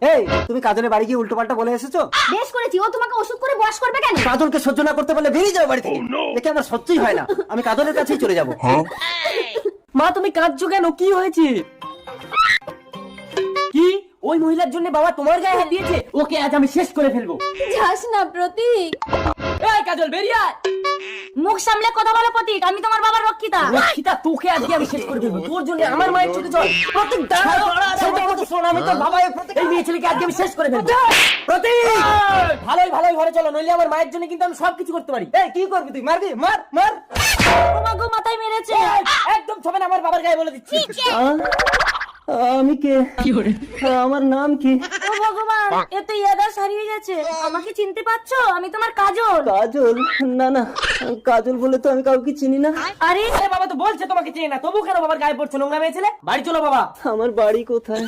এই তুমি কাজলের বাড়ি গিয়ে উল্টো পাল্টা বলে এসেছো? বেশ করেছি, ও তোমাকে ওষুধ করে বয়স করবে কেন? কাজলকে সহ্য না করতে পারলে বেরিয়ে যাও বাড়ি থেকে। দেখে আমার সহ্যই হয় না, আমি কাজলের কাছেই চলে যাবো। মা তুমি কাঁদছো কেন, কি হয়েছে? কি ওই মহিলার জন্য বাবা তোমার গায়ে হাত দিয়েছে? ওকে আজ আমি শেষ করে ফেলবো। যাস না প্রতীক। এই কাজল বেরিয়ে আয়। মুখ সামলে কথা বলো প্রতীক, আমি তোমার বাবার রক্ষিতা। রক্ষিতা, তোকে আজকে আমি শেষ করে ফেলবো। তোর জন্য আমার মায়ের চোখে জল। প্রতীক দাঁড়া, শোন, আমি তোর বাবা। এই মেয়ে ছেলেকে আজকে আমি শেষ করে ফেলবো। প্রতীক ভালোই ভালোই ঘরে চলো, নইলে আমার মায়ের জন্য কিন্তু আমি সবকিছু করতে পারি। এই কি করবি তুই? মারবি? মার মার। তোমার গো মাথায় মেরেছে। একদম ছবে না, আমার বাবার গায়ে বলে দিচ্ছি। আমি কে? আমার নাম কি? ও ভগবান, এ তো ইয়াদাস হারিয়ে গেছে। আমাকে চিনতে পারছো? আমি তোমার কাজল। কাজল? না না, কাজল বলে তো আমি কাউকে চিনি না। আরে আরে বাবা তো বলছে তোমাকে চেনে না, তবু কেন বাবার গায়ে পড়ছো নোংরা মেয়ে ছেলে? বাড়ি চলো বাবা। আমার বাড়ি কোথায়?